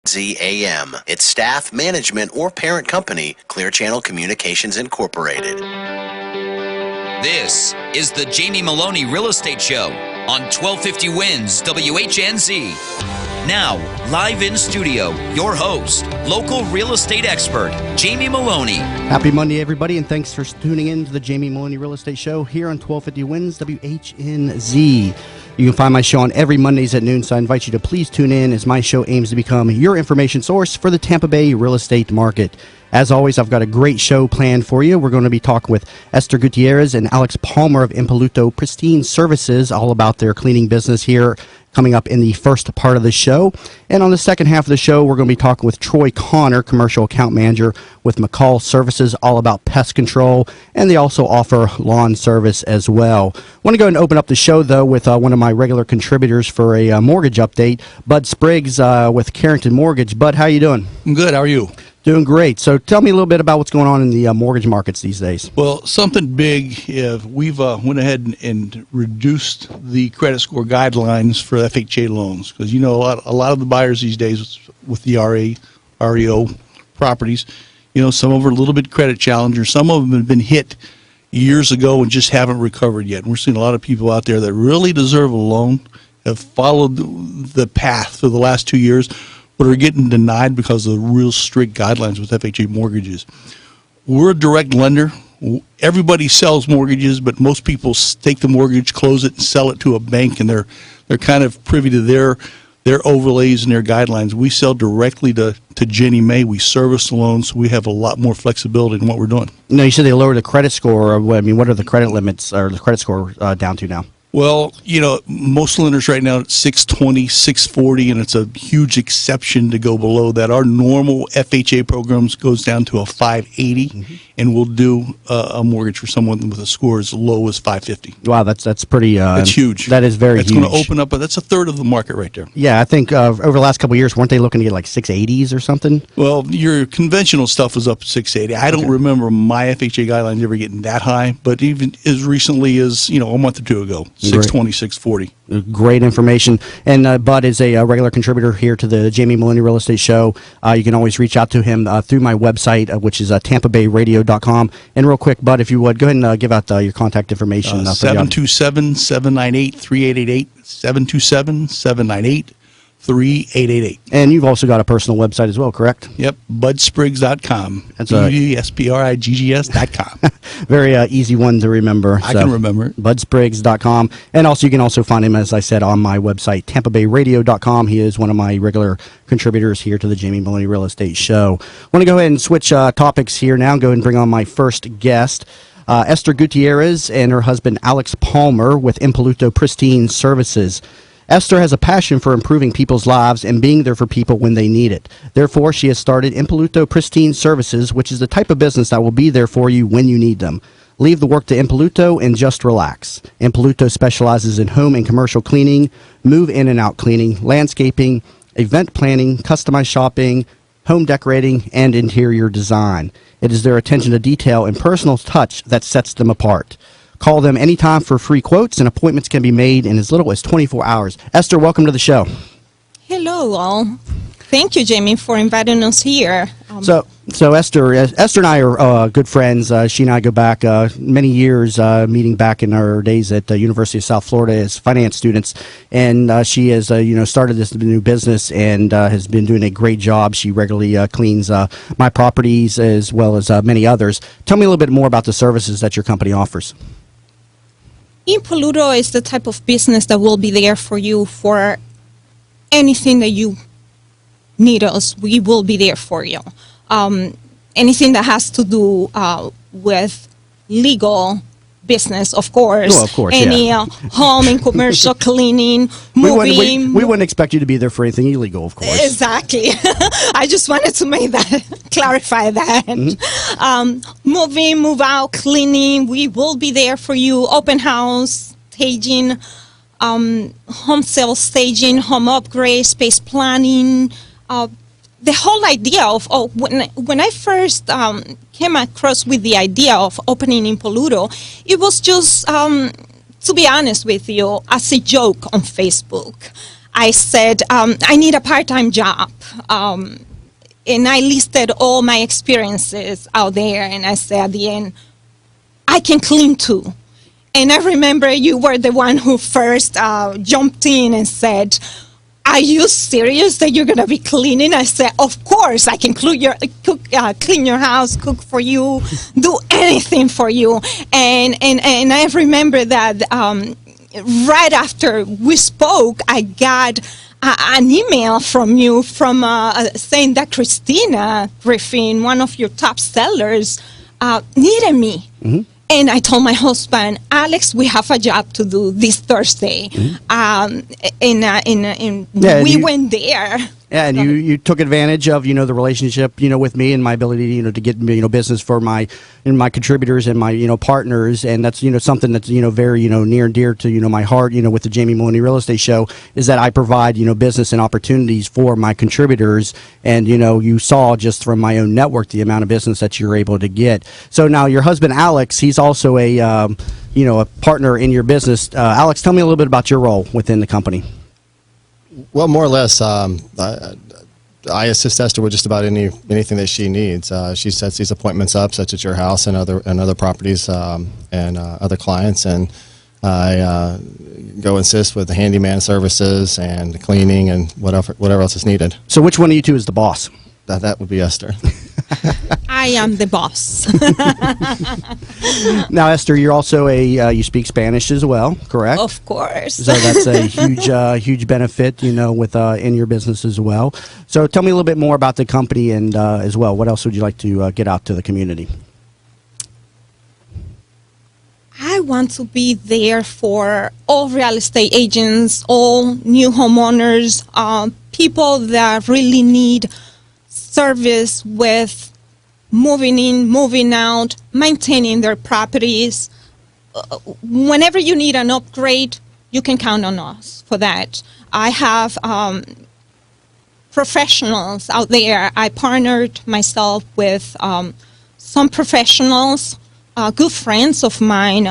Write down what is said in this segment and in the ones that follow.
WHNZ-AM, its staff, management, or parent company, Clear Channel Communications Incorporated. This is the Jamie Maloney Real Estate Show on 1250 Wins WHNZ. Now, live in studio, your host, local real estate expert, Jamie Maloney. Happy Monday, everybody, and thanks for tuning in to the Jamie Maloney Real Estate Show here on 1250 Wins WHNZ. You can find my show on every Mondays at noon, so I invite you to please tune in as my show aims to become your information source for the Tampa Bay real estate market. As always, I've got a great show planned for you. We're going to be talking with Esther Gutierrez and Alex Palmer of Impoluto Pristine Services, all about their cleaning business here, coming up in the first part of the show. And on the second half of the show, we're going to be talking with Troy Connor, Commercial Account Manager with McCall Services, all about pest control, and they also offer lawn service as well. I want to go ahead and open up the show, though, with one of my regular contributors for a mortgage update, Bud Spriggs with Carrington Mortgage. Bud, how you doing? I'm good. How are you? Doing great. So tell me a little bit about what's going on in the mortgage markets these days. Well, something big. We've went ahead and reduced the credit score guidelines for FHA loans because, you know, a lot of the buyers these days with the REO properties, you know, some of them are a little bit credit challenged, or some of them have been hit years ago and just haven't recovered yet. And we're seeing a lot of people out there that really deserve a loan, have followed the path for the last 2 years, but are getting denied because of the real strict guidelines with FHA mortgages. We're a direct lender. Everybody sells mortgages, but most people take the mortgage, close it, and sell it to a bank, and they're kind of privy to their overlays and their guidelines. We sell directly to Ginnie Mae. We service the loans, so we have a lot more flexibility in what we're doing. No, you said they lowered the credit score. I mean, what are the credit limits or the credit score down to now? Well, you know, most lenders right now at 620, 640, and it's a huge exception to go below that. Our normal FHA programs goes down to a 580, and we'll do a mortgage for someone with a score as low as 550. Wow, that's pretty. That's huge. That is very huge. It's going to open up, but that's a third of the market right there. Yeah, I think over the last couple of years, weren't they looking to get like 680s or something? Well, your conventional stuff was up 680. I don't remember my FHA guidelines ever getting that high, but even as recently as, you know, a month or two ago, 620, 640. Great information. And Bud is a regular contributor here to the Jamie Maloney Real Estate Show. You can always reach out to him through my website, which is tampabayradio.com. And real quick, Bud, if you would, go ahead and give out your contact information. 727-798-3888. 727-798-3888. And you've also got a personal website as well, correct? Yep, budspriggs.com. That's BUDSPRIGGS.com. Very easy one to remember. I can remember it. Budspriggs.com. And also, you can also find him, as I said, on my website, tampabayradio.com. He is one of my regular contributors here to the Jamie Maloney Real Estate Show. I want to go ahead and switch topics here now. Go ahead and bring on my first guest. Esther Gutierrez and her husband, Alex Palmer, with Impoluto Pristine Services. Esther has a passion for improving people's lives and being there for people when they need it. Therefore, she has started Impoluto Pristine Services, which is the type of business that will be there for you when you need them. Leave the work to Impoluto and just relax. Impoluto specializes in home and commercial cleaning, move in and out cleaning, landscaping, event planning, customized shopping, home decorating, and interior design. It is their attention to detail and personal touch that sets them apart. Call them anytime for free quotes, and appointments can be made in as little as 24 hours. Esther, welcome to the show. Hello, all. Thank you, Jamie, for inviting us here. So Esther and I are good friends. She and I go back many years, meeting back in our days at the University of South Florida as finance students. And she has, started this new business and has been doing a great job. She regularly cleans my properties as well as many others. Tell me a little bit more about the services that your company offers. Impoluto is the type of business that will be there for you for anything that you need us. We will be there for you. Anything that has to do with legal business, of course. Oh, of course, Any home and commercial cleaning, moving. We wouldn't expect you to be there for anything illegal, of course. Exactly. I just wanted to make that, clarify that. Moving, move out, cleaning, we will be there for you. Open house, staging, home sales staging, home upgrade, space planning, the whole idea of, when I first came across with the idea of opening Impoluto, it was just, to be honest with you, as a joke on Facebook. I said, I need a part-time job. And I listed all my experiences out there, and I said at the end, I can clean too. And I remember you were the one who first jumped in and said, are you serious that you're going to be cleaning? I said, of course, I can clean your house, cook for you, do anything for you. And I remember that right after we spoke, I got an email from you saying that Christina Griffin, one of your top sellers, needed me. Mm-hmm. And I told my husband, Alex, we have a job to do this Thursday. Mm-hmm. We went there. Yeah, and you took advantage of, the relationship, with me and my ability, to get, business for my contributors and my, partners. And that's, something that's, very, near and dear to, my heart, with the Jamie Maloney Real Estate Show, is that I provide, business and opportunities for my contributors. And, you saw just from my own network the amount of business that you're able to get. So now your husband, Alex, he's also a, a partner in your business. Alex, tell me a little bit about your role within the company. Well, more or less, I assist Esther with just about anything that she needs. She sets these appointments up, such as your house and other properties and other clients, and I go assist with the handyman services and the cleaning and whatever else is needed. So, which one of you two is the boss? That would be Esther. I am the boss. Now, Esther, you're also you speak Spanish as well, correct? Of course. So that's a huge benefit, with in your business as well. So tell me a little bit more about the company and as well. What else would you like to get out to the community? I want to be there for all real estate agents, all new homeowners, people that really need service with moving in, moving out, maintaining their properties. Whenever you need an upgrade, you can count on us for that. I have professionals out there. I partnered myself with some professionals, good friends of mine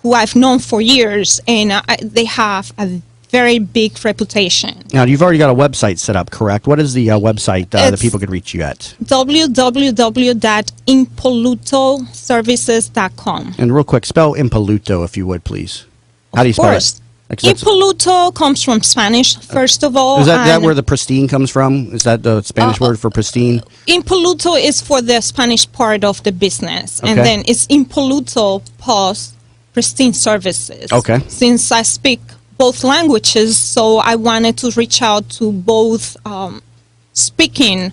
who I've known for years, and they have a very big reputation. Now, you've already got a website set up, correct? What is the website that people could reach you at? www.impolutoservices.com. And real quick, spell Impoluto, if you would, please. How do you spell it? Impoluto comes from Spanish, first of all. Is that where the pristine comes from? Is that the Spanish word for pristine? Impoluto is for the Spanish part of the business. Okay. And then it's Impoluto plus pristine services. Okay. Since I speak both languages, so I wanted to reach out to both speaking.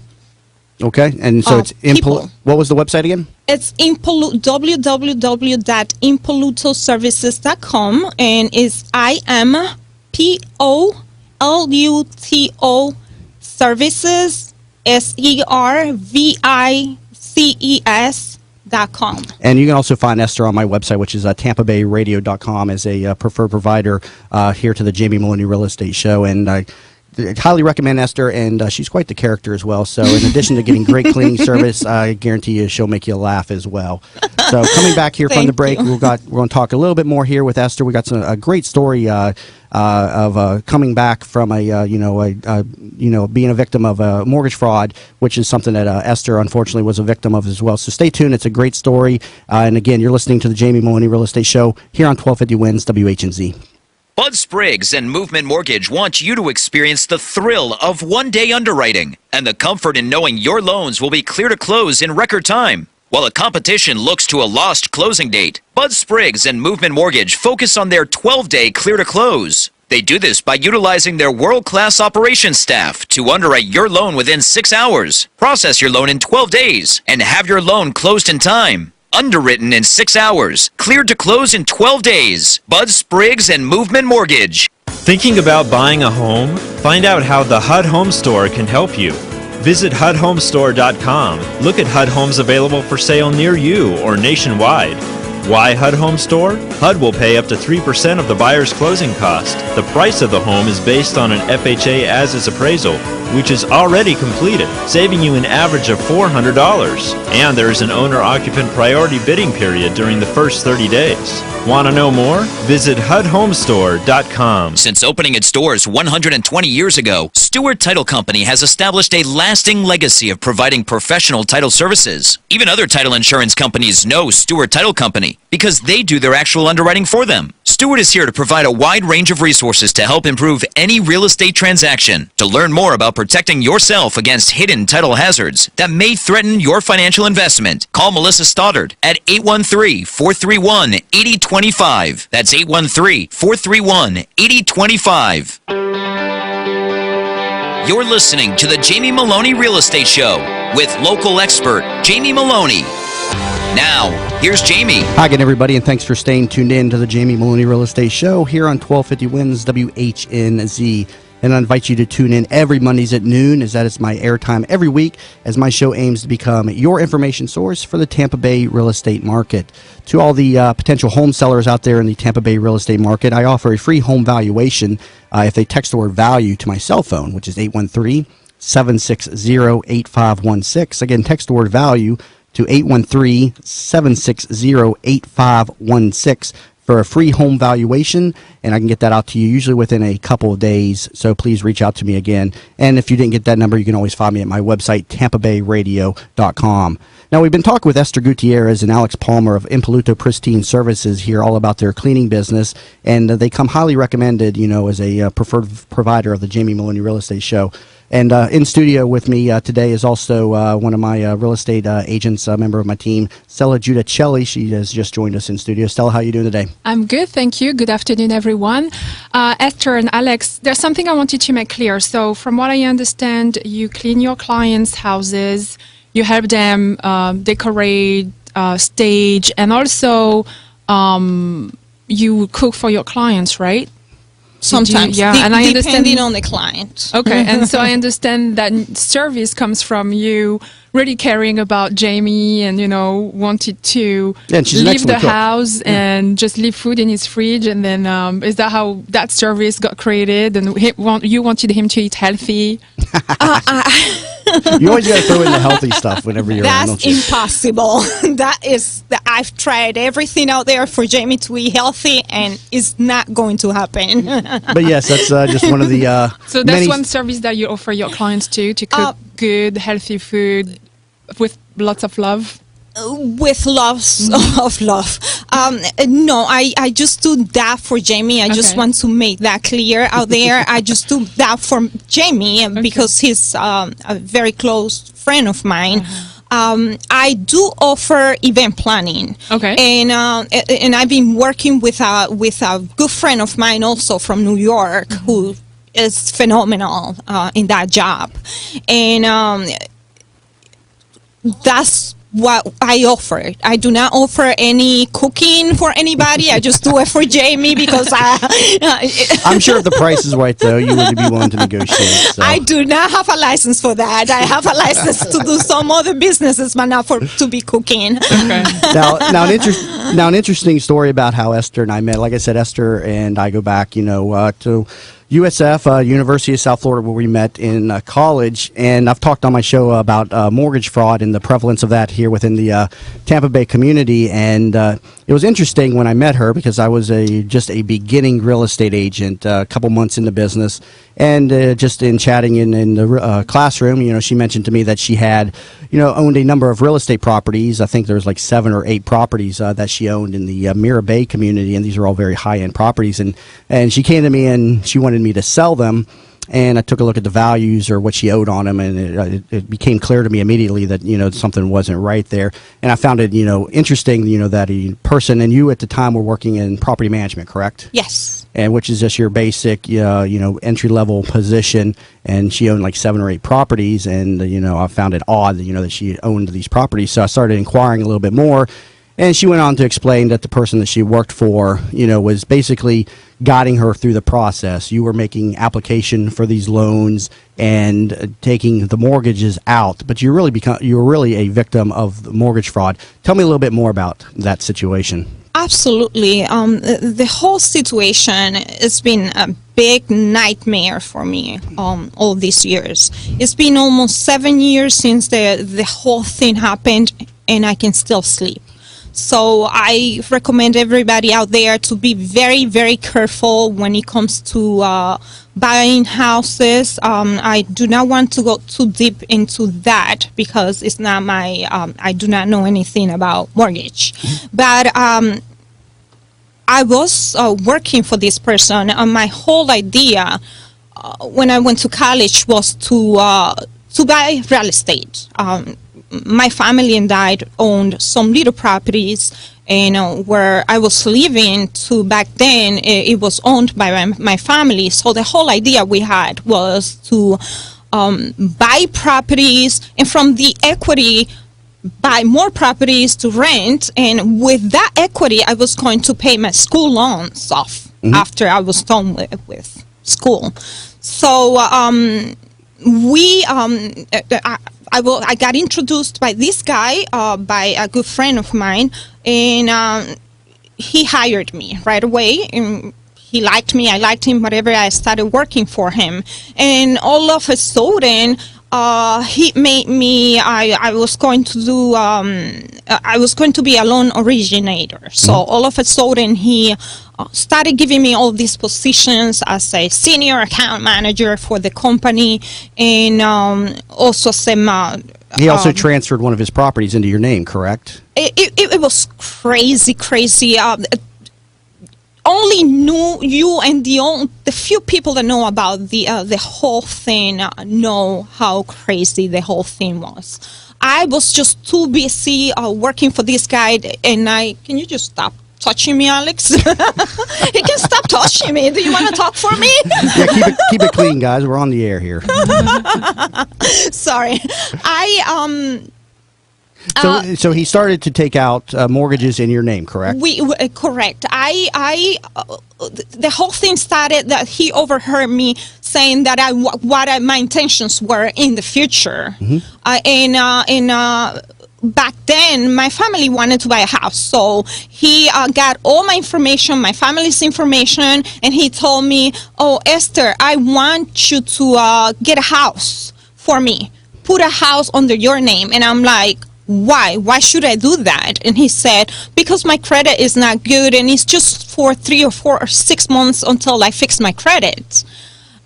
Okay, and so it's what was the website again? It's www.impolutoservices.com, and it's IMPOLUTO services SERVICES.com. And you can also find Esther on my website, which is TampaBayRadio.com, as a preferred provider here to the Jamie Maloney Real Estate Show. And I highly recommend Esther, and she's quite the character as well. So in addition to getting great cleaning service, I guarantee you she'll make you laugh as well. So coming back here from the break, we're going to talk a little bit more here with Esther. We got a great story of coming back from being a victim of a mortgage fraud, which is something that Esther unfortunately was a victim of as well. So stay tuned; it's a great story. And again, you're listening to the Jamie Maloney Real Estate Show here on 1250 Wins WHNZ. Bud Spriggs and Movement Mortgage want you to experience the thrill of one-day underwriting and the comfort in knowing your loans will be clear to close in record time. While the competition looks to a lost closing date, Bud Spriggs and Movement Mortgage focus on their 12-day clear to close. They do this by utilizing their world-class operations staff to underwrite your loan within 6 hours, process your loan in 12 days, and have your loan closed in time. Underwritten in 6 hours, cleared to close in 12 days. Bud Spriggs and Movement Mortgage. Thinking about buying a home? Find out how the HUD Home Store can help you. Visit HUDHomestore.com. Look at HUD homes available for sale near you or nationwide. Why HUD Home Store? HUD will pay up to 3% of the buyer's closing cost. The price of the home is based on an FHA as-is appraisal, which is already completed, saving you an average of $400. And there is an owner-occupant priority bidding period during the first 30 days. Want to know more? Visit HUDHomestore.com. Since opening its doors 120 years ago, Stewart Title Company has established a lasting legacy of providing professional title services. Even other title insurance companies know Stewart Title Company because they do their actual underwriting for them. Stewart is here to provide a wide range of resources to help improve any real estate transaction. To learn more about protecting yourself against hidden title hazards that may threaten your financial investment, call Melissa Stoddard at 813-431-8025. That's 813-431-8025. You're listening to the Jamie Maloney Real Estate Show with local expert Jamie Maloney. Now, here's Jamie. Hi again, everybody, and thanks for staying tuned in to the Jamie Maloney Real Estate Show here on 1250 Wins WHNZ. And I invite you to tune in every Mondays at noon, as that is my airtime every week, as my show aims to become your information source for the Tampa Bay real estate market. To all the potential home sellers out there in the Tampa Bay real estate market, I offer a free home valuation if they text the word value to my cell phone, which is 813-760-8516. Again, text the word value to 813-760-8516 for a free home valuation, and I can get that out to you usually within a couple of days, so please reach out to me again. And if you didn't get that number, you can always find me at my website, tampabayradio.com. Now, we've been talking with Esther Gutierrez and Alex Palmer of Impoluto Pristine Services here all about their cleaning business, and they come highly recommended, as a preferred provider of the Jamie Maloney Real Estate Show. And in studio with me today is also one of my real estate agents, a member of my team, Stella Giudicelli. She has just joined us in studio. Stella, how are you doing today? I'm good, thank you. Good afternoon, everyone. Esther and Alex, there's something I wanted to make clear. So from what I understand, you clean your clients' houses, you help them decorate, stage, and also you cook for your clients, right? Sometimes, and I understand depending on the client. Okay, and so I understand that service comes from you really caring about Jamie and, wanted to leave the house and just leave food in his fridge. And then is that how that service got created? And you wanted him to eat healthy? You always got to throw in the healthy stuff whenever you're That's on, don't you? impossible. I've tried everything out there for Jamie to eat healthy, and it's not going to happen. But yes, that's just one of the so that's one service that you offer your clients to cook good, healthy food with lots of love. With lots of love. No, I just do that for Jamie. I just want to make that clear out there. I just do that for Jamie because he's a very close friend of mine. I do offer event planning. Okay. And I've been working with a good friend of mine also from New York who is phenomenal in that job. And that's what I offer. I do not offer any cooking for anybody. I just do it for Jamie because I'm sure if the price is right, though, you would be willing to negotiate. So. I do not have a license for that. I have a license to do some other businesses, but not to be cooking. Okay. Now an interesting story about how Esther and I met. Like I said, Esther and I go back, to USF, University of South Florida, where we met in college, and I've talked on my show about mortgage fraud and the prevalence of that here within the Tampa Bay community, and it was interesting when I met her because I was just a beginning real estate agent, a couple months into business, and just in chatting in the classroom, she mentioned to me that she had, owned a number of real estate properties. I think there was like 7 or 8 properties that she owned in the Mira Bay community, and these are all very high-end properties, and she came to me and she wanted me to sell them. And I took a look at the values or what she owed on them, and it became clear to me immediately that, something wasn't right there. And I found it, interesting, that a person, and you at the time were working in property management, correct? Yes. And which is just your basic, entry-level position, and she owned like 7 or 8 properties, and, I found it odd, that she owned these properties. So I started inquiring a little bit more. And she went on to explain that the person that she worked for, was basically guiding her through the process. You were making application for these loans and taking the mortgages out, but you're really a victim of the mortgage fraud. Tell me a little bit more about that situation. Absolutely. The whole situation has been a big nightmare for me all these years. It's been almost 7 years since the whole thing happened, and I can still sleep. So I recommend everybody out there to be very, very careful when it comes to buying houses. I do not want to go too deep into that because it's not my, I do not know anything about mortgage. But I was working for this person, and my whole idea when I went to college was to buy real estate. My family and I owned some little properties, and where I was living to back then, it was owned by my family. So the whole idea we had was to buy properties, and from the equity, buy more properties to rent. And with that equity, I was going to pay my school loans off after I was done with school. So I got introduced by this guy, by a good friend of mine, and he hired me right away. And he liked me, I liked him, whatever. I started working for him, and all of a sudden, he made me. I was going to do. I was going to be a loan originator. So all of a sudden, he started giving me all these positions as a senior account manager for the company, and also some. He also transferred one of his properties into your name, correct? It was crazy. Only knew you and the few people that know about the whole thing know how crazy the whole thing was. I was just too busy working for this guy, and can you just stop touching me, Alex? You can stop touching me. Do you want to talk for me? Yeah, keep it clean, guys. We're on the air here. Sorry. So he started to take out mortgages in your name, correct? Correct. The whole thing started that he overheard me saying that my intentions were in the future, back then, my family wanted to buy a house, so he got all my information, my family's information, and he told me, "Oh, Esther, I want you to get a house for me. Put a house under your name." And I'm like, "Why? Why should I do that?" And he said, "Because my credit is not good, and it's just for 3 or 4 or 6 months until I fix my credit."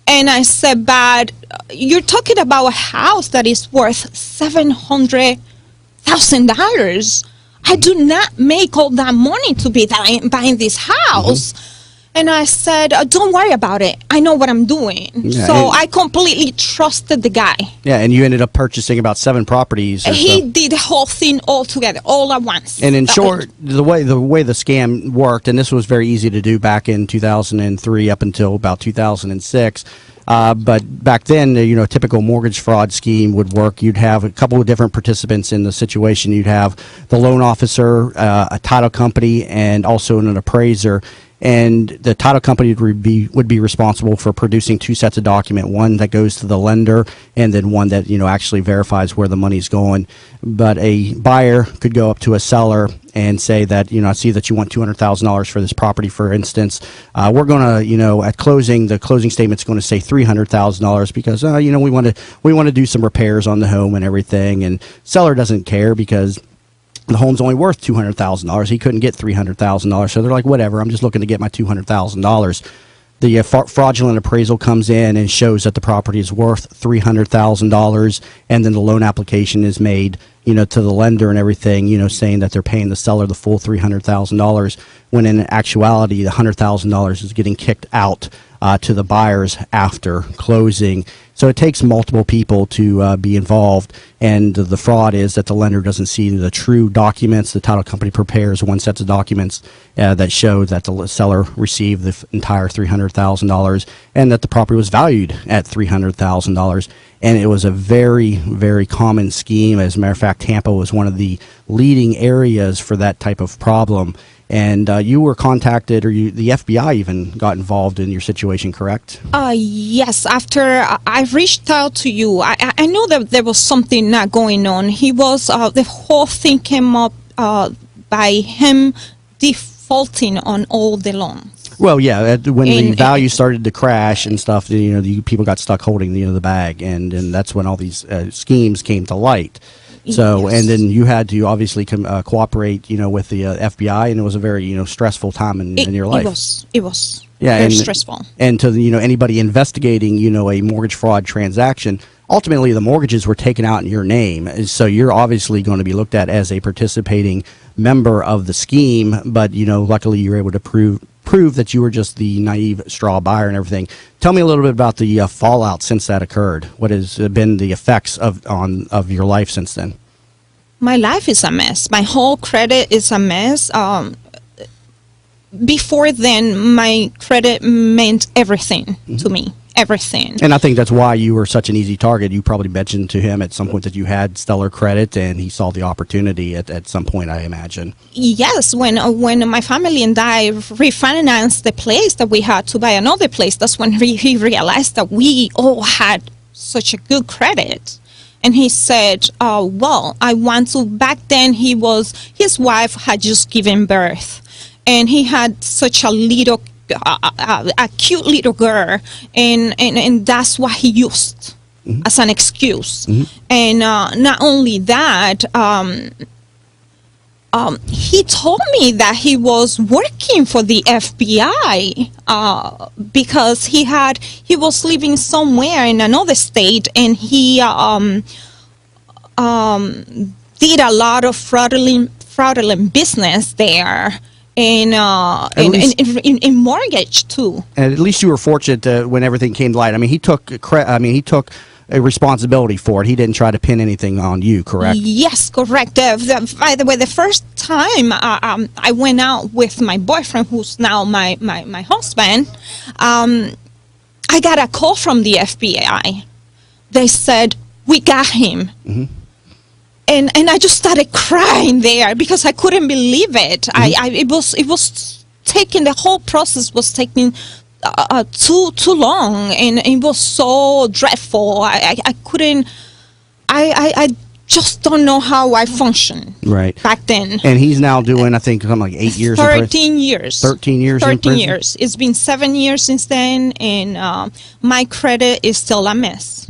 And I said, "But you're talking about a house that is worth $700,000. I do not make all that money to be buying this house." And I said, "Don't worry about it. I know what I'm doing." Yeah, so I completely trusted the guy. Yeah, and you ended up purchasing about 7 properties. He did the whole thing all together, all at once. And in short, the way the scam worked, and this was very easy to do back in 2003 up until about 2006. But back then, a typical mortgage fraud scheme would work. You'd have a couple of different participants in the situation. You'd have the loan officer, a title company, and also an appraiser. And the title company would be responsible for producing 2 sets of document, one that goes to the lender and then one that actually verifies where the money's going. But a buyer could go up to a seller and say that I see that you want $200,000 for this property, for instance. We're going to at closing, the closing statement's going to say $300,000 because we want to do some repairs on the home and everything. And seller doesn't care because the home's only worth $200,000. He couldn't get $300,000, so they're like, whatever, I'm just looking to get my $200,000. The fraudulent appraisal comes in and shows that the property is worth $300,000, and then the loan application is made, to the lender and everything, saying that they're paying the seller the full $300,000, when in actuality, the $100,000 is getting kicked out to the buyers after closing. So it takes multiple people to be involved, and the fraud is that the lender doesn't see the true documents. The title company prepares 1 set of documents that show that the seller received the entire $300,000 and that the property was valued at $300,000. And it was a very, very common scheme. As a matter of fact, Tampa was one of the leading areas for that type of problem. and you were contacted, or the FBI even got involved in your situation, correct? Yes, after I reached out to you, I knew that there was something not going on. He was, the whole thing came up by him defaulting on all the loans. Well, yeah, when the value started to crash and stuff, the people got stuck holding the bag, and that's when all these schemes came to light. So, Yes. and then you had to obviously cooperate, with the FBI, and it was a very, stressful time in your life. It was Yeah, very and stressful. And to anybody investigating, a mortgage fraud transaction, ultimately the mortgages were taken out in your name, so you're obviously going to be looked at as a participating member of the scheme. But luckily you were able to prove that you were just the naive straw buyer and everything. Tell me a little bit about the fallout since that occurred. What has been the effects of your life since then? My life is a mess. My whole credit is a mess. Before then, my credit meant everything to me. Everything. And I think that's why you were such an easy target. You probably mentioned to him at some point that you had stellar credit, and he saw the opportunity at some point, I imagine. Yes, when my family and I refinanced the place that we had to buy another place, that's when he realized that we all had such a good credit. And he said, well, I want to, back then his wife had just given birth, and he had such a little a cute little girl, and that's what he used as an excuse. And not only that, he told me that he was working for the FBI because he was living somewhere in another state, and he did a lot of fraudulent business there. In mortgage too. And at least you were fortunate when everything came to light. I mean, he took a responsibility for it. He didn't try to pin anything on you, correct? Yes, correct. By the way, the first time I went out with my boyfriend, who's now my husband, I got a call from the FBI. They said, "We got him." And I just started crying there because I couldn't believe it. It was taking, the whole process was taking too long, and it was so dreadful. I couldn't. I just don't know how I functioned back then. And he's now doing, I think, something like 8 years. 13 years. 13 years. 13 years. It's been 7 years since then, and my credit is still a mess.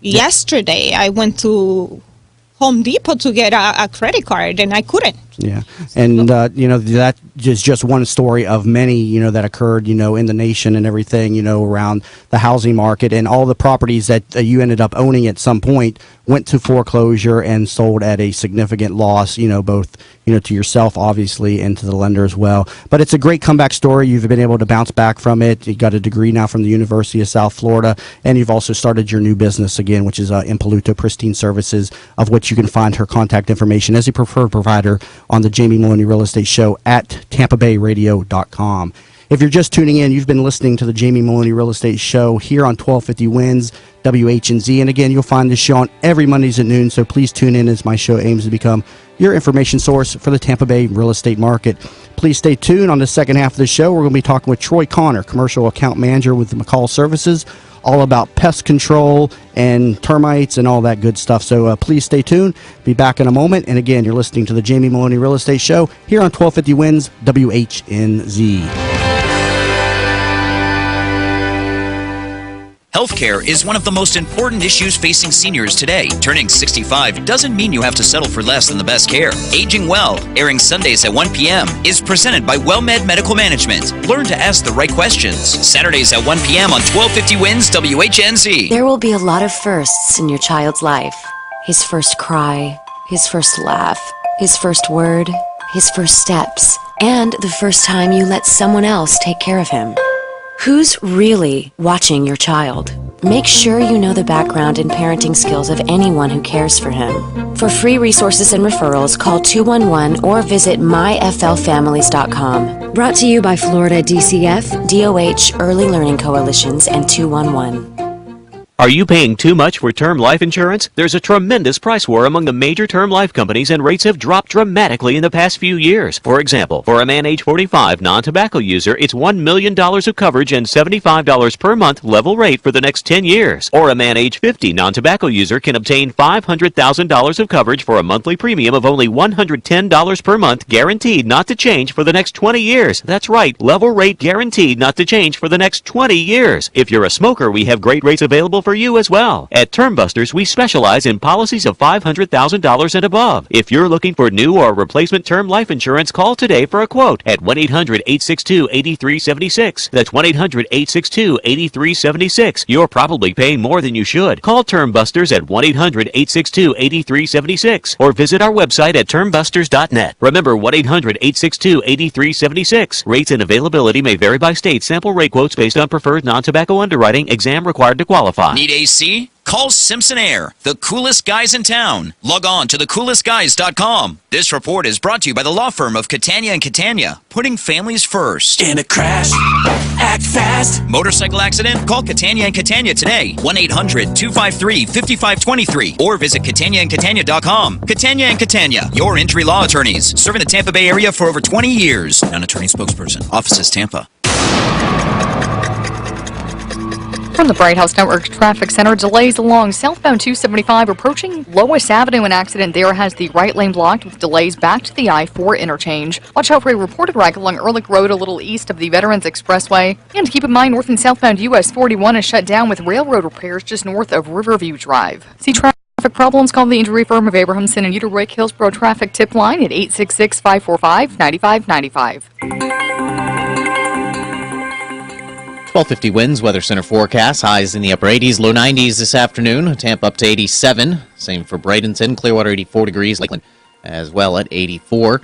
Yesterday, I went to Home Depot to get a credit card, and I couldn't. Yeah, and that is just one story of many, that occurred, in the nation and everything, around the housing market, and all the properties that you ended up owning at some point went to foreclosure and sold at a significant loss, both, to yourself, obviously, and to the lender as well. But it's a great comeback story. You've been able to bounce back from it. You got a degree now from the University of South Florida, and you've also started your new business again, which is Impoluto Pristine Services, of which you can find her contact information as a preferred provider on the Jamie Maloney Real Estate Show at TampaBayRadio.com. If you're just tuning in, you've been listening to the Jamie Maloney Real Estate Show here on 1250 Wins WHNZ. And again, you'll find this show on every Mondays at noon, so please tune in as my show aims to become your information source for the Tampa Bay real estate market. Please stay tuned. On the second half of the show, we're going to be talking with Troy Connor, Commercial Account Manager with McCall Services, all about pest control and termites and all that good stuff. So please stay tuned. Be back in a moment. And again, you're listening to the Jamie Maloney Real Estate Show here on 1250 Wins WHNZ. Healthcare is one of the most important issues facing seniors today. Turning 65 doesn't mean you have to settle for less than the best care. Aging Well, airing Sundays at 1 p.m., is presented by WellMed Medical Management. Learn to ask the right questions. Saturdays at 1 p.m. on 1250 Wins WHNZ. There will be a lot of firsts in your child's life. His first cry, his first laugh, his first word, his first steps, and the first time you let someone else take care of him. Who's really watching your child? Make sure you know the background and parenting skills of anyone who cares for him. For free resources and referrals, call 211 or visit myflfamilies.com. Brought to you by Florida DCF, DOH, Early Learning Coalitions, and 211. Are you paying too much for term life insurance? There's a tremendous price war among the major term life companies, and rates have dropped dramatically in the past few years. For example, for a man age 45 non-tobacco user, it's $1 million of coverage and $75 per month level rate for the next 10 years. Or a man age 50 non-tobacco user can obtain $500,000 of coverage for a monthly premium of only $110 per month, guaranteed not to change for the next 20 years. That's right, level rate guaranteed not to change for the next 20 years. If you're a smoker, we have great rates available for you as well. At Term Busters, we specialize in policies of $500,000 and above. If you're looking for new or replacement term life insurance, call today for a quote at 1-800-862-8376. That's 1-800-862-8376. You're probably paying more than you should. Call Term Busters at 1-800-862-8376 or visit our website at termbusters.net. Remember, 1-800-862-8376. Rates and availability may vary by state. Sample rate quotes based on preferred non-tobacco underwriting. Exam required to qualify. Need AC? Call Simpson Air, the coolest guys in town. Log on to thecoolestguys.com. This report is brought to you by the law firm of Catania and Catania, putting families first. In a crash, act fast. Motorcycle accident? Call Catania and Catania today. 1-800-253-5523 or visit CataniaandCatania.com. Catania and Catania, your injury law attorneys, serving the Tampa Bay area for over 20 years. Non-attorney spokesperson. Offices Tampa. From the Bright House Network Traffic Center, delays along southbound 275 approaching Lois Avenue. An accident there has the right lane blocked with delays back to the I-4 interchange. Watch out for a reported wreck along Ehrlich Road a little east of the Veterans Expressway. And keep in mind, north and southbound US 41 is shut down with railroad repairs just north of Riverview Drive. See traffic problems? Call the injury firm of Abrahamson and Uterwick Hillsborough Traffic Tip Line at 866-545-9595. 1250 winds, Weather Center forecast. Highs in the upper 80s, low 90s this afternoon. Tampa up to 87. Same for Bradenton. Clearwater 84 degrees. Lakeland as well at 84.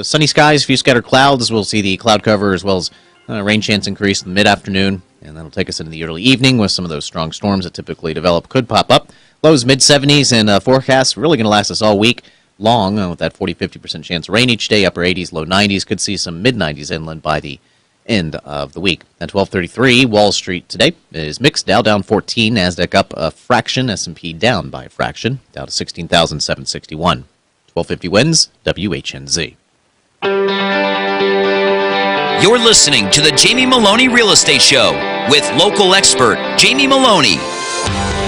Sunny skies, few scattered clouds. We'll see the cloud cover as well as rain chance increase in the mid-afternoon. And that'll take us into the early evening with some of those strong storms that typically develop could pop up. Lows mid-70s and forecast really going to last us all week long with that 40-50% chance of rain each day. Upper 80s, low 90s. Could see some mid-90s inland by the end of the week. At 12:33, Wall Street today is mixed. Dow down 14, Nasdaq up a fraction, S&P down by a fraction, down to 16,761. 1250 wins, WHNZ. You're listening to the Jamie Maloney Real Estate Show with local expert Jamie Maloney.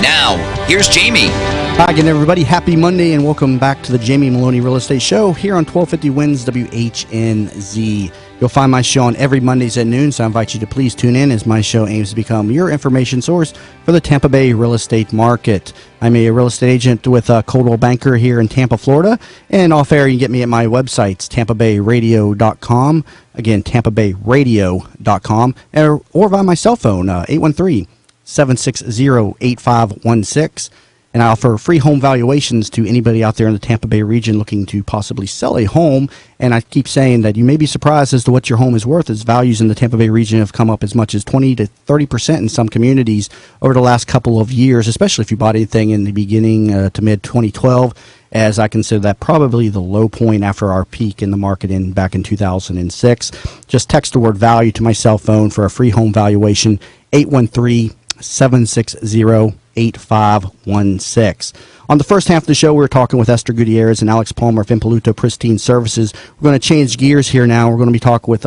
Now, here's Jamie. Hi again, everybody. Happy Monday, and welcome back to the Jamie Maloney Real Estate Show here on 1250 Wins WHNZ. You'll find my show on every Mondays at noon, so I invite you to please tune in as my show aims to become your information source for the Tampa Bay real estate market. I'm a real estate agent with Coldwell Banker here in Tampa, Florida, and off air you can get me at my websites, tampabayradio.com, again, tampabayradio.com, or via my cell phone, 813-760-8516. And I offer free home valuations to anybody out there in the Tampa Bay region looking to possibly sell a home. And I keep saying that you may be surprised as to what your home is worth, as values in the Tampa Bay region have come up as much as 20 to 30% in some communities over the last couple of years, especially if you bought anything in the beginning to mid-2012, as I consider that probably the low point after our peak in the market back in 2006. Just text the word value to my cell phone for a free home valuation, 813-760-8516. On the first half of the show, we were talking with Esther Gutierrez and Alex Palmer of Impoluto Pristine Services. We're going to change gears here now. We're going to be talking with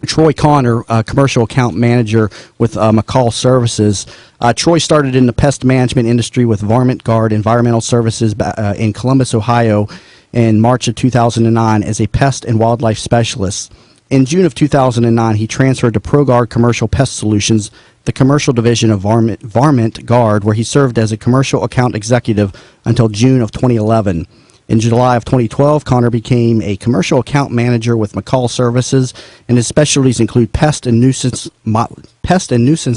Troy Connor, commercial account manager with McCall Services. Troy started in the pest management industry with Varmint Guard Environmental Services in Columbus, Ohio in March of 2009 as a pest and wildlife specialist. In June of 2009, he transferred to ProGuard Commercial Pest Solutions, the commercial division of Varmint Guard, where he served as a commercial account executive until June of 2011. In July of 2012, Connor became a commercial account manager with McCall Services, and his specialties include pest and nuisance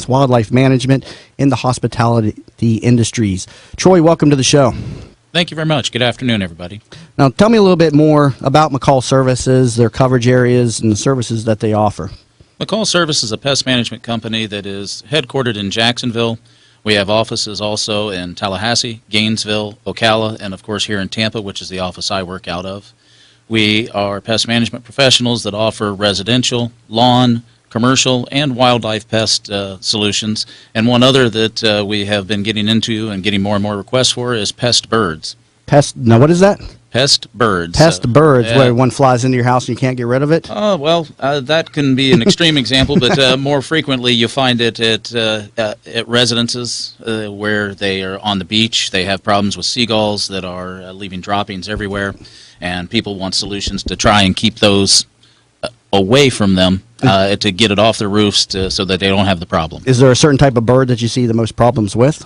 wildlife management in the hospitality industries. Troy, welcome to the show. Thank you very much. Good afternoon, everybody. Now, tell me a little bit more about McCall Services, their coverage areas, and the services that they offer. McCall Service is a pest management company that is headquartered in Jacksonville. We have offices also in Tallahassee, Gainesville, Ocala, and of course here in Tampa, which is the office I work out of. We are pest management professionals that offer residential, lawn, commercial and wildlife pest solutions. And one other that we have been getting into and getting more and more requests for is pest birds. Now, what is that? Pest birds. Pest birds, where one flies into your house and you can't get rid of it? Well, that can be an extreme example, but more frequently you find it at residences where they are on the beach. They have problems with seagulls that are leaving droppings everywhere, and people want solutions to try and keep those away from them to get it off their roofs so that they don't have the problem. Is there a certain type of bird that you see the most problems with?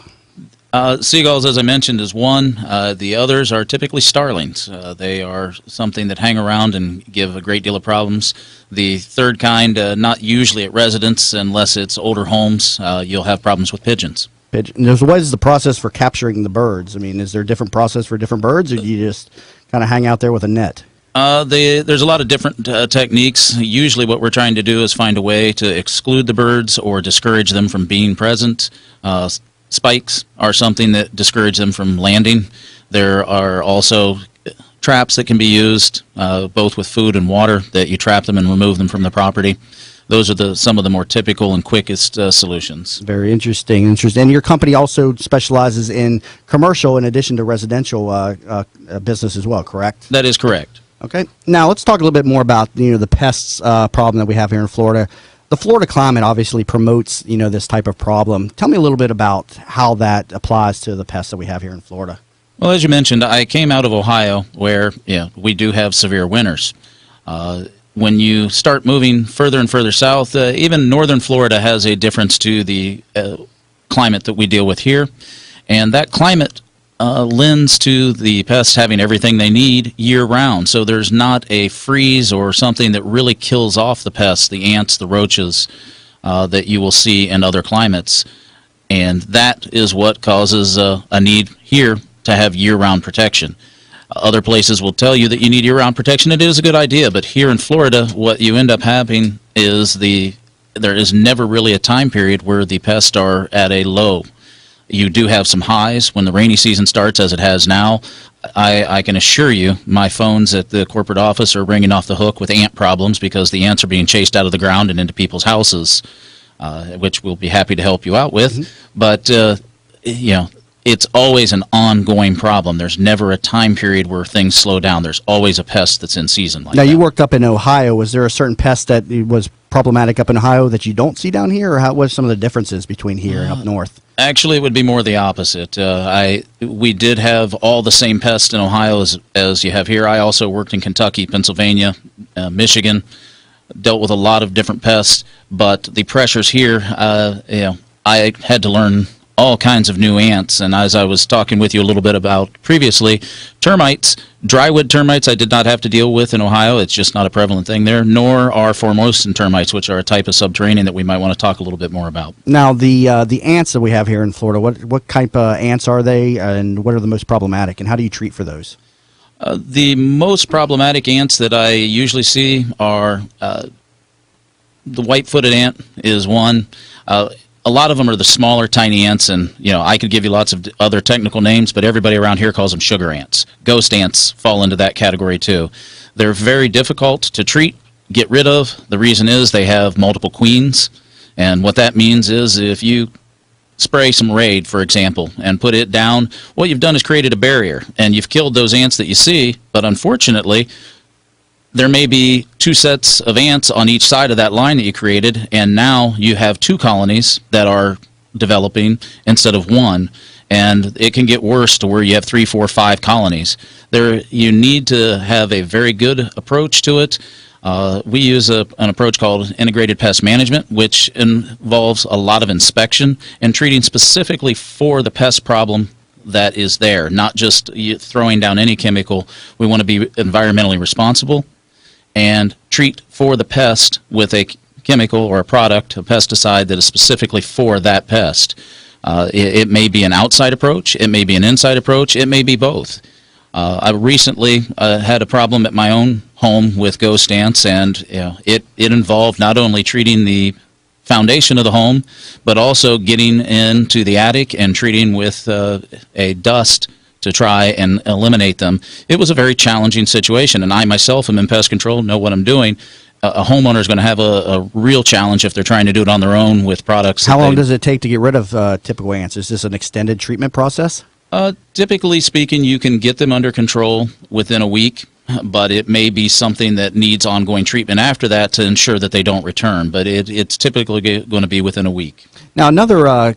Seagulls, as I mentioned, is one. The others are typically starlings. They are something that hang around and give a great deal of problems. The third kind, not usually at residents unless it's older homes, you'll have problems with pigeons. What is the process for capturing the birds? I mean, is there a different process for different birds, or do you just kind of hang out there with a net? There's a lot of different techniques. Usually what we're trying to do is find a way to exclude the birds or discourage them from being present. Spikes are something that discourage them from landing. There are also traps that can be used, both with food and water, that you trap them and remove them from the property. Those are some of the more typical and quickest solutions. Very interesting. And your company also specializes in commercial in addition to residential business as well, correct? That is correct. Okay. Now let's talk a little bit more about the pests problem that we have here in Florida. The Florida climate obviously promotes this type of problem. Tell me a little bit about how that applies to the pests that we have here in Florida. Well, as you mentioned, I came out of Ohio where we do have severe winters. When you start moving further and further south, even northern Florida has a difference to the climate that we deal with here. And that climate lends to the pests having everything they need year-round. So there's not a freeze or something that really kills off the pests, the ants, the roaches, that you will see in other climates. And that is what causes a need here to have year-round protection. Other places will tell you that you need year-round protection. It is a good idea, but here in Florida, what you end up having is there is never really a time period where the pests are at a low. You do have some highs when the rainy season starts, as it has now. I can assure you my phones at the corporate office are ringing off the hook with ant problems because the ants are being chased out of the ground and into people's houses, which we'll be happy to help you out with. Mm-hmm. But, it's always an ongoing problem. There's never a time period where things slow down. There's always a pest that's in season like that. Now, you worked up in Ohio. Was there a certain pest that was problematic up in Ohio that you don't see down here, or what are some of the differences between here and up north? Actually, it would be more the opposite. We did have all the same pests in Ohio as you have here. I also worked in Kentucky, Pennsylvania, Michigan, dealt with a lot of different pests, but the pressures here, I had to learn all kinds of new ants, and as I was talking with you a little bit about previously, termites, drywood termites I did not have to deal with in Ohio. It's just not a prevalent thing there, nor are Formosan termites, which are a type of subterranean that we might want to talk a little bit more about. Now, the ants that we have here in Florida, what type of ants are they, and what are the most problematic, and how do you treat for those? The most problematic ants that I usually see are the white-footed ant is one. A lot of them are the smaller, tiny ants, and I could give you lots of other technical names, but everybody around here calls them sugar ants. Ghost ants fall into that category too. They're very difficult to treat, get rid of. The reason is they have multiple queens, and what that means is if you spray some Raid, for example, and put it down, what you've done is created a barrier, and you've killed those ants that you see, but unfortunately, there may be two sets of ants on each side of that line that you created, and now you have two colonies that are developing instead of one, and it can get worse to where you have 3, 4, 5 colonies. You need to have a very good approach to it. We use an approach called integrated pest management, which involves a lot of inspection and treating specifically for the pest problem that is there, not just throwing down any chemical. We want to be environmentally responsible and treat for the pest with a chemical or a product, a pesticide that is specifically for that pest. It may be an outside approach, it may be an inside approach, it may be both. I recently had a problem at my own home with ghost ants, and it involved not only treating the foundation of the home, but also getting into the attic and treating with a dust to try and eliminate them. It was a very challenging situation, and I myself am in pest control, know what I'm doing. a homeowner is going to have a real challenge if they're trying to do it on their own with products. How long does it take to get rid of typical ants? Is this an extended treatment process? Typically speaking, you can get them under control within a week, but it may be something that needs ongoing treatment after that to ensure that they don't return. But it's typically going to be within a week. Now, another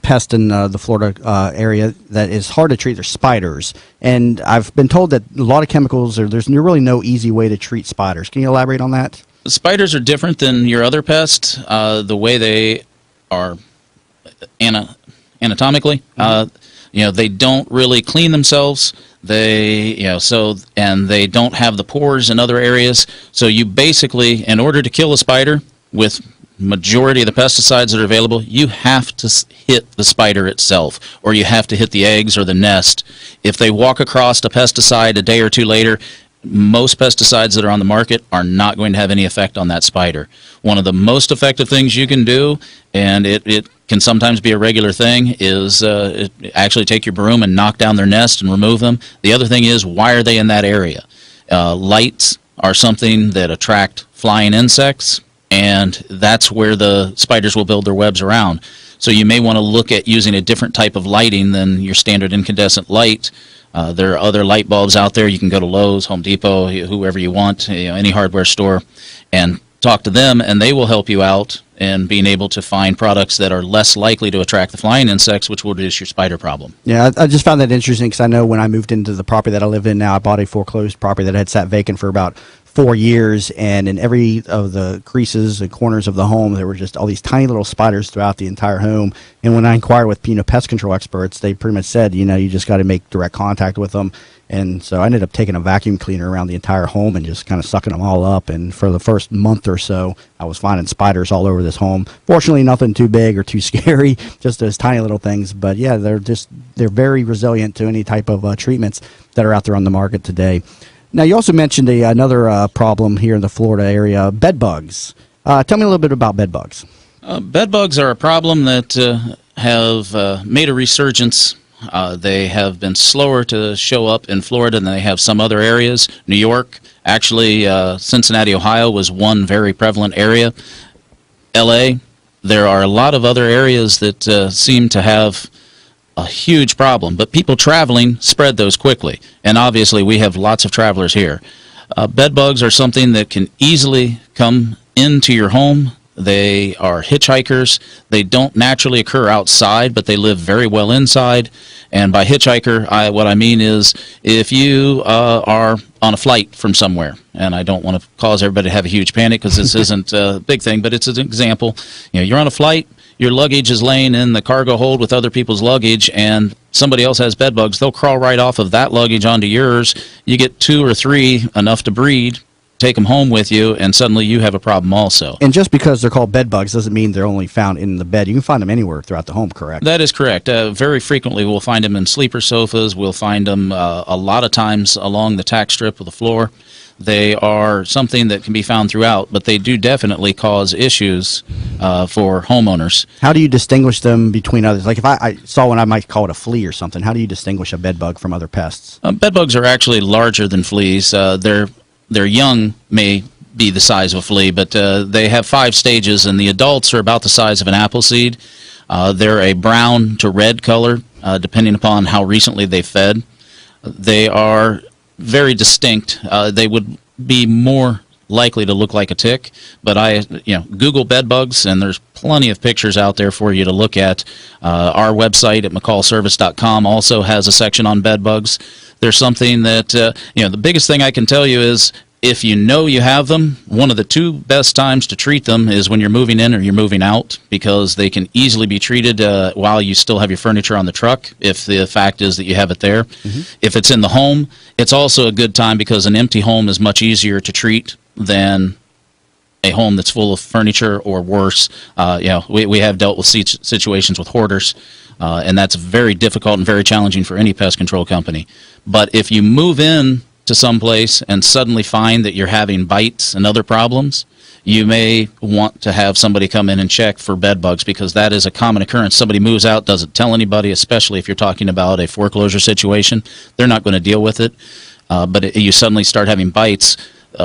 pest in the Florida area that is hard to treat are spiders. And I've been told that a lot of chemicals, there's really no easy way to treat spiders. Can you elaborate on that? Spiders are different than your other pests. The way they are anatomically, they don't really clean themselves. They don't have the pores in other areas. So you basically, in order to kill a spider with majority of the pesticides that are available, you have to hit the spider itself, or you have to hit the eggs or the nest. If they walk across a pesticide a day or two later, most pesticides that are on the market are not going to have any effect on that spider. One of the most effective things you can do, and it can sometimes be a regular thing, is actually take your broom and knock down their nest and remove them. The other thing is, why are they in that area? Lights are something that attract flying insects, and that's where the spiders will build their webs around. So you may want to look at using a different type of lighting than your standard incandescent light. There are other light bulbs out there. You can go to Lowe's, Home Depot, whoever you want, any hardware store, and talk to them, and they will help you out in being able to find products that are less likely to attract the flying insects, which will reduce your spider problem. Yeah, I just found that interesting because I know when I moved into the property that I live in now, I bought a foreclosed property that had sat vacant for about 4 years, and in every of the creases and corners of the home, there were just all these tiny little spiders throughout the entire home. And when I inquired with pest control experts, they pretty much said, you just got to make direct contact with them. And so I ended up taking a vacuum cleaner around the entire home and just kind of sucking them all up. And for the first month or so, I was finding spiders all over this home. Fortunately, nothing too big or too scary, just those tiny little things. But yeah, they're very resilient to any type of treatments that are out there on the market today. Now, you also mentioned another problem here in the Florida area, bed bugs. Tell me a little bit about bed bugs. Bed bugs are a problem that have made a resurgence. They have been slower to show up in Florida than they have some other areas. New York, actually, Cincinnati, Ohio was one very prevalent area. LA, there are a lot of other areas that seem to have a huge problem, but people traveling spread those quickly, and obviously we have lots of travelers here. Bed bugs are something that can easily come into your home. They are hitchhikers. They don't naturally occur outside, but they live very well inside. And by hitchhiker, what I mean is if you are on a flight from somewhere, and I don't want to cause everybody to have a huge panic because this isn't a big thing, but it's an example. You're on a flight, your luggage is laying in the cargo hold with other people's luggage, and somebody else has bed bugs. They'll crawl right off of that luggage onto yours. You get 2 or 3, enough to breed, take them home with you, and suddenly you have a problem also. And just because they're called bed bugs doesn't mean they're only found in the bed. You can find them anywhere throughout the home, correct? That is correct. Very frequently we'll find them in sleeper sofas. We'll find them a lot of times along the tack strip of the floor. They are something that can be found throughout, but they do definitely cause issues for homeowners. How do you distinguish them between others? Like if I saw one, I might call it a flea or something. How do you distinguish a bed bug from other pests? Bed bugs are actually larger than fleas. Their young may be the size of a flea, but they have 5 stages, and the adults are about the size of an apple seed. They're a brown to red color, depending upon how recently they fed. They are very distinct. They would be more likely to look like a tick, but Google bed bugs, and there's plenty of pictures out there for you to look at. Our website at McCallService.com also has a section on bed bugs. There's something that, the biggest thing I can tell you is if you know you have them, one of the 2 best times to treat them is when you're moving in or you're moving out, because they can easily be treated while you still have your furniture on the truck, if the fact is that you have it there. Mm-hmm. If it's in the home, it's also a good time because an empty home is much easier to treat than a home that's full of furniture, or worse. We have dealt with situations with hoarders, and that's very difficult and very challenging for any pest control company. But if you move in to someplace and suddenly find that you're having bites and other problems, you may want to have somebody come in and check for bed bugs, because that is a common occurrence. Somebody moves out, doesn't tell anybody, especially if you're talking about a foreclosure situation. They're not going to deal with it. But you suddenly start having bites.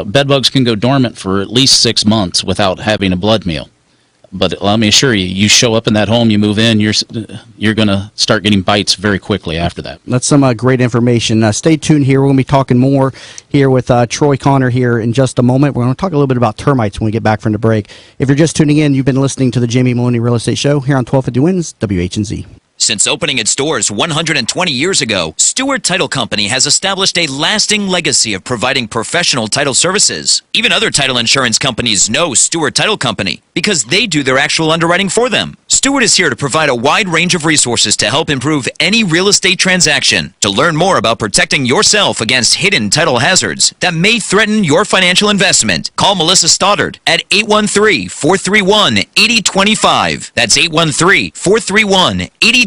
bed bugs can go dormant for at least 6 months without having a blood meal. But let me assure you, you show up in that home, you move in, you're going to start getting bites very quickly after that. That's some great information. Stay tuned here. We're going to be talking more here with Troy Connor here in just a moment. We're going to talk a little bit about termites when we get back from the break. If you're just tuning in, you've been listening to the Jamie Maloney Real Estate Show here on 1250 Wins, WHNZ. Since opening its doors 120 years ago, Stewart Title Company has established a lasting legacy of providing professional title services. Even other title insurance companies know Stewart Title Company because they do their actual underwriting for them. Stewart is here to provide a wide range of resources to help improve any real estate transaction. To learn more about protecting yourself against hidden title hazards that may threaten your financial investment, call Melissa Stoddard at 813-431-8025. That's 813-431-8025.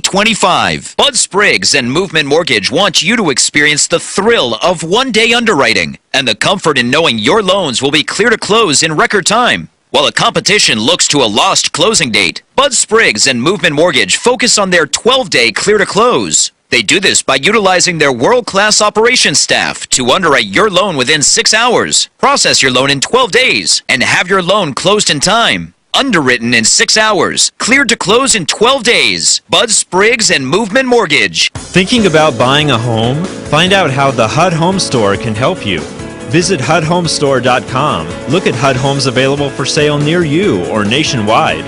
Bud Spriggs and Movement Mortgage want you to experience the thrill of one-day underwriting and the comfort in knowing your loans will be clear to close in record time. While the competition looks to a lost closing date, Bud Spriggs and Movement Mortgage focus on their 12-day clear to close. They do this by utilizing their world-class operations staff to underwrite your loan within 6 hours, process your loan in 12 days, and have your loan closed in time. Underwritten in 6 hours, cleared to close in 12 days. Bud Spriggs and Movement Mortgage. Thinking about buying a home? Find out how the HUD Home Store can help you. Visit HUDHomestore.com. Look at HUD homes available for sale near you or nationwide.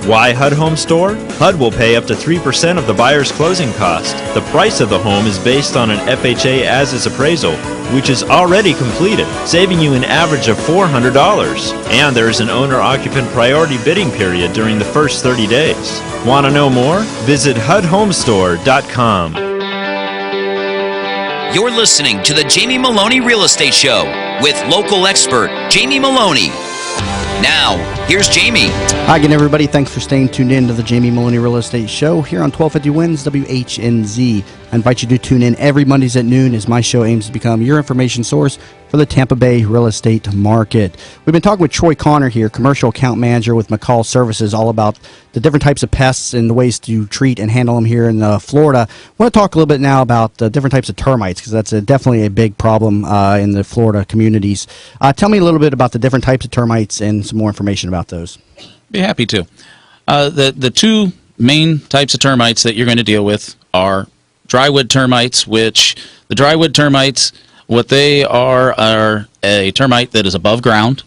Why HUD Home Store? HUD will pay up to 3% of the buyer's closing cost. The price of the home is based on an FHA as-is appraisal, which is already completed, saving you an average of $400. And there is an owner-occupant priority bidding period during the first 30 days. Want to know more? Visit HUDHomestore.com. You're listening to the Jamie Maloney Real Estate Show with local expert Jamie Maloney. Now, here's Jamie. Hi again, everybody. Thanks for staying tuned in to the Jamie Maloney Real Estate Show here on 1250 Wins, WHNZ. I invite you to tune in every Mondays at noon as my show aims to become your information source for the Tampa Bay real estate market. We've been talking with Troy Connor here, commercial account manager with McCall Services, all about the different types of pests and the ways to treat and handle them here in Florida. I want to talk a little bit now about the different types of termites because that's definitely a big problem in the Florida communities. Tell me a little bit about the different types of termites and some more information about those. Be happy to. The two main types of termites that you're going to deal with are drywood termites, which the drywood termites, what they are a termite that is above ground.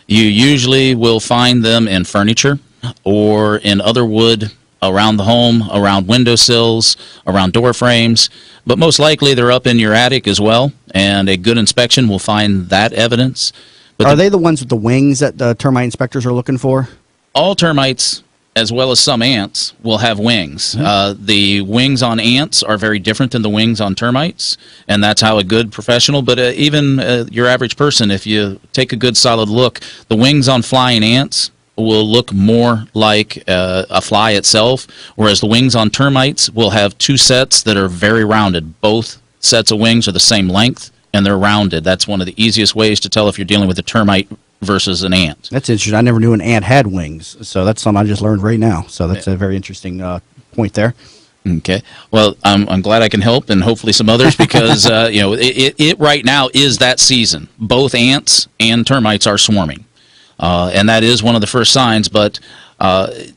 You usually will find them in furniture or in other wood around the home, around windowsills, around door frames, but most likely they're up in your attic as well, and a good inspection will find that evidence. But are they the ones with the wings that the termite inspectors are looking for? All termites, as well as some ants, will have wings. The wings on ants are very different than the wings on termites, and that's how a good professional, but even your average person, if you take a good solid look, the wings on flying ants will look more like a fly itself, whereas the wings on termites will have two sets that are very rounded. Both sets of wings are the same length, and they're rounded. That's one of the easiest ways to tell if you're dealing with a termite versus an ant. That's interesting. I never knew an ant had wings, so that's something I just learned right now. So that's a very interesting point there. Okay. Well, I'm glad I can help, and hopefully some others, because it right now is that season. Both ants and termites are swarming, and that is one of the first signs. But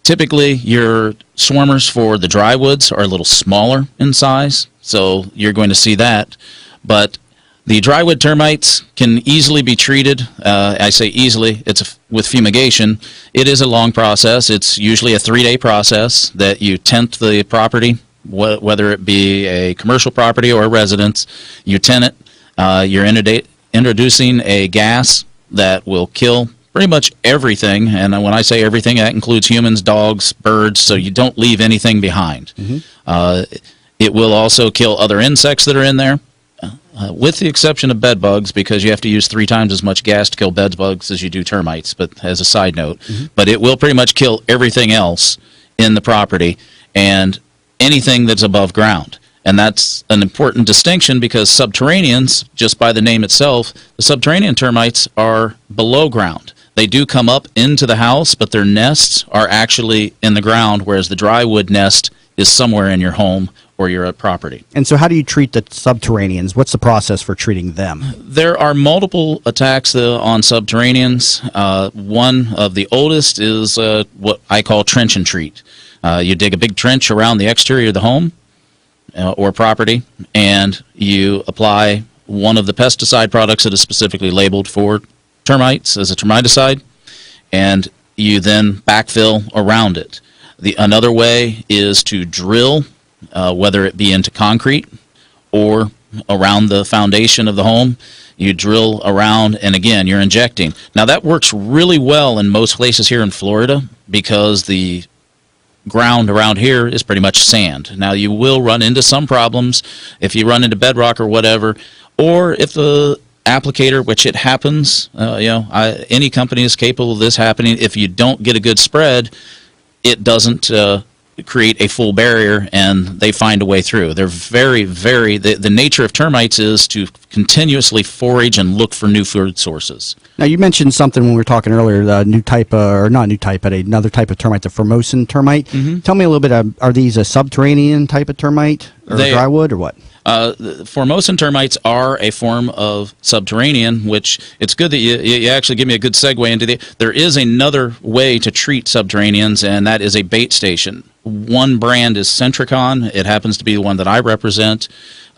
typically, your swarmers for the drywoods are a little smaller in size, so you're going to see that. But the drywood termites can easily be treated. I say easily, it's with fumigation. It is a long process. It's usually a 3-day process that you tent the property, whether it be a commercial property or a residence. You tent it. You're introducing a gas that will kill pretty much everything. And when I say everything, that includes humans, dogs, birds, so you don't leave anything behind. It will also kill other insects that are in there. With the exception of bed bugs, because you have to use 3 times as much gas to kill bed bugs as you do termites, but as a side note. But it will pretty much kill everything else in the property and anything that's above ground. And that's an important distinction because subterraneans, just by the name itself, the subterranean termites are below ground. They do come up into the house, but their nests are actually in the ground, whereas the drywood nest is somewhere in your home for your property. And so how do you treat the subterraneans? What's the process for treating them? There are multiple attacks on subterraneans. One of the oldest is what I call trench and treat. You dig a big trench around the exterior of the home or property, and you apply one of the pesticide products that is specifically labeled for termites as a termiticide, and you then backfill around it. Another way is to drill, whether it be into concrete or around the foundation of the home. You drill around, and again, you're injecting. Now, that works really well in most places here in Florida because the ground around here is pretty much sand. Now, you will run into some problems if you run into bedrock or whatever, or if the applicator, which it happens, any company is capable of this happening. If you don't get a good spread, it doesn't create a full barrier, and they find a way through. They're very, very, the nature of termites is to continuously forage and look for new food sources. Now, you mentioned something when we were talking earlier, the new type, or not new type, but another type of termite, the Formosan termite. Mm-hmm. Tell me a little bit, are these a subterranean type of termite, or drywood, or what? Formosan termites are a form of subterranean, which it's good that you actually give me a good segue into there is another way to treat subterraneans, and that is a bait station. One brand is Centricon. It happens to be the one that I represent.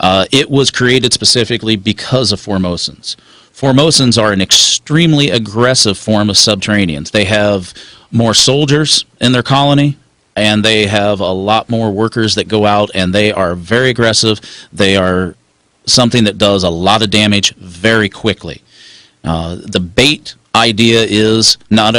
It was created specifically because of Formosans. Formosans are an extremely aggressive form of subterraneans. They have more soldiers in their colony, and they have a lot more workers that go out, and they are very aggressive. They are something that does a lot of damage very quickly. The bait idea is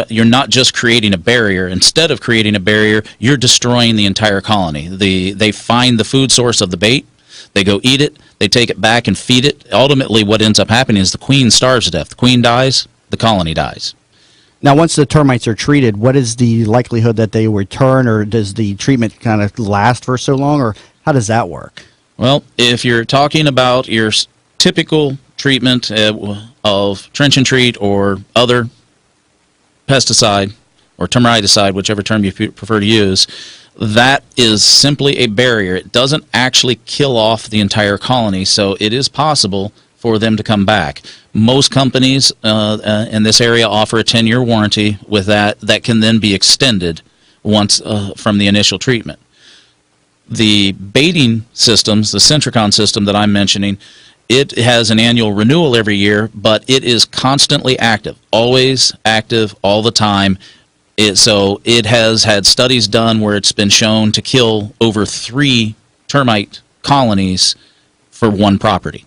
you're not just creating a barrier. Instead of creating a barrier, you're destroying the entire colony. They find the food source of the bait, they go eat it, they take it back and feed it. Ultimately, what ends up happening is the queen starves to death. The queen dies, the colony dies. Now, once the termites are treated, what is the likelihood that they return, or does the treatment kind of last for so long, or how does that work? Well, if you're talking about your typical treatment of trench and treat or other pesticide or termiticide, whichever term you prefer to use, that is simply a barrier. It doesn't actually kill off the entire colony, so it is possible for them to come back. Most companies in this area offer a 10-year warranty with that can then be extended once from the initial treatment. The baiting systems, the Centricon system that I'm mentioning, it has an annual renewal every year, but it is constantly active, always active all the time. So it has had studies done where it's been shown to kill over 3 termite colonies for one property.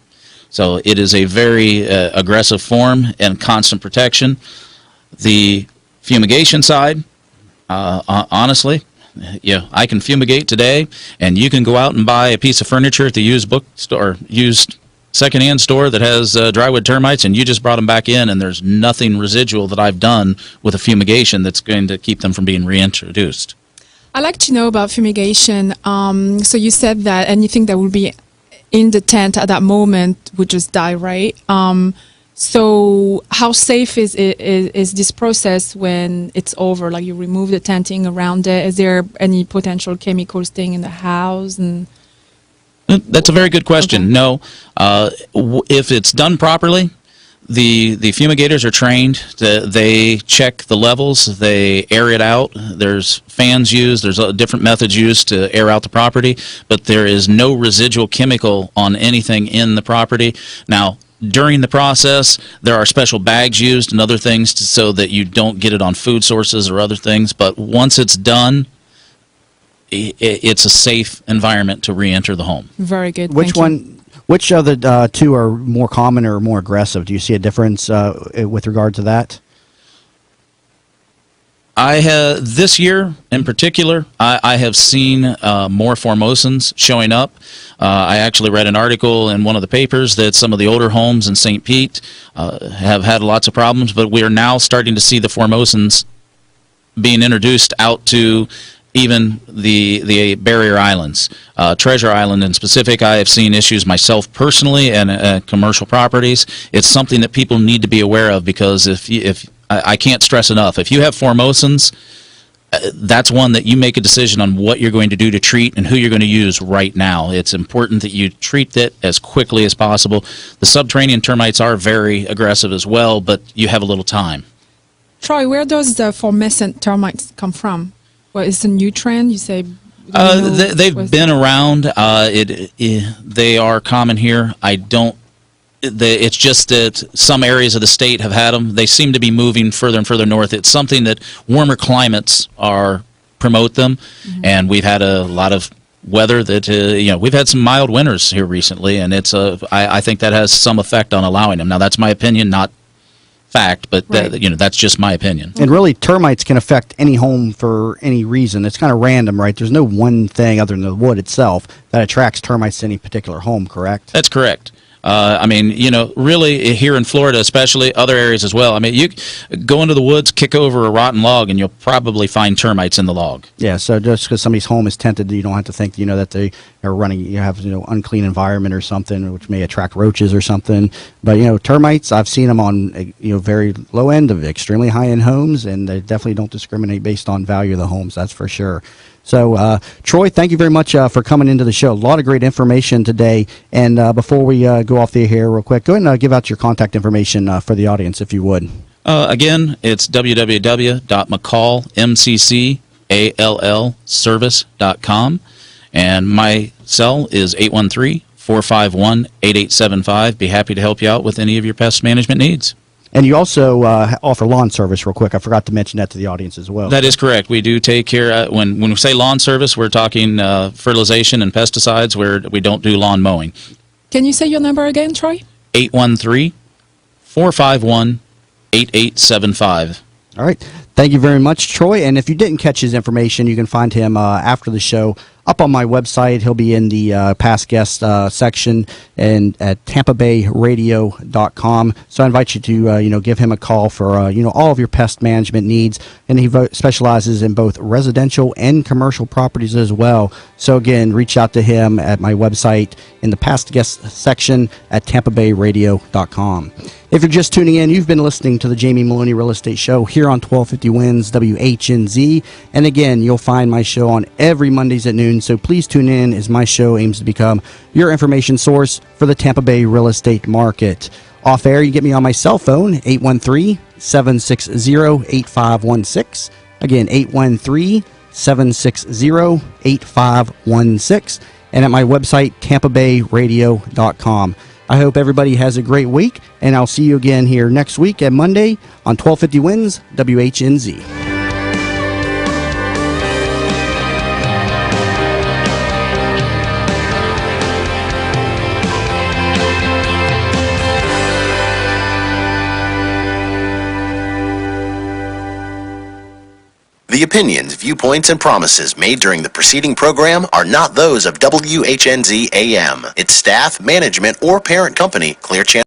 So it is a very aggressive form and constant protection. The fumigation side, honestly, I can fumigate today, and you can go out and buy a piece of furniture at the used secondhand store that has drywood termites, and you just brought them back in, and there's nothing residual that I've done with a fumigation that's going to keep them from being reintroduced. I'd like to know about fumigation. So you said that anything that would be in the tent at that moment would just die, right? So how safe is this process when it's over? Like, you remove the tenting around it. Is there any potential chemicals staying in the house? And that's a very good question. Okay. No. If it's done properly, the fumigators are trained. They check the levels. They air it out. There's fans used. There's different methods used to air out the property, but there is no residual chemical on anything in the property. Now, during the process, there are special bags used and other things so that you don't get it on food sources or other things, but once it's done, it's a safe environment to re-enter the home. Very good. Which of the two are more common or more aggressive? Do you see a difference with regard to that? This year in particular, I have seen more Formosans showing up. I actually read an article in one of the papers that some of the older homes in St. Pete have had lots of problems, but we are now starting to see the Formosans being introduced out to even the barrier islands. Treasure Island in specific, I have seen issues myself personally and commercial properties. It's something that people need to be aware of, because if I can't stress enough, if you have Formosans, that's one that you make a decision on what you're going to do to treat and who you're going to use right now. It's important that you treat it as quickly as possible. The subterranean termites are very aggressive as well, but you have a little time. Troy, where does the formescent termites come from? Well, is it a new trend? You say they've been around. They are common here. It's just that some areas of the state have had them. They seem to be moving further and further north. It's something that warmer climates promote them, and we've had a lot of weather that we've had some mild winters here recently, and I think that has some effect on allowing them. Now that's my opinion, not fact, but that's just my opinion. And really, termites can affect any home for any reason. It's kind of random, right? There's no one thing other than the wood itself that attracts termites to any particular home, correct? That's correct. Really here in Florida, especially other areas as well. I mean, you go into the woods, kick over a rotten log, and you'll probably find termites in the log. Yeah, so just because somebody's home is tented, you don't have to think, that they are running, unclean environment or something, which may attract roaches or something. But, termites, I've seen them on, very low end of extremely high end homes, and they definitely don't discriminate based on value of the homes, that's for sure. So, Troy, thank you very much for coming into the show. A lot of great information today. And before we go off the air real quick, go ahead and give out your contact information for the audience, if you would. Again, it's www.mccallservice.com. And my cell is 813-451-8875. Be happy to help you out with any of your pest management needs. And you also offer lawn service real quick. I forgot to mention that to the audience as well. That is correct. We do take care, when we say lawn service, we're talking fertilization and pesticides, where we don't do lawn mowing. Can you say your number again, Troy? 813-451-8875. All right. Thank you very much, Troy. And if you didn't catch his information, you can find him after the show up on my website. He'll be in the past guest section and at TampaBayRadio.com. So I invite you to give him a call for all of your pest management needs. And he specializes in both residential and commercial properties as well. So again, reach out to him at my website in the past guest section at TampaBayRadio.com. If you're just tuning in, you've been listening to the Jamie Maloney Real Estate Show here on 1250 Wins WHNZ. And again, you'll find my show on every Mondays at noon. So please tune in as my show aims to become your information source for the Tampa Bay real estate market. Off air, you get me on my cell phone, 813-760-8516. Again, 813-760-8516. And at my website, TampaBayRadio.com. I hope everybody has a great week, and I'll see you again here next week at Monday on 1250 Wins WHNZ. The opinions, viewpoints, and promises made during the preceding program are not those of WHNZ AM, its staff, management, or parent company, Clear Channel.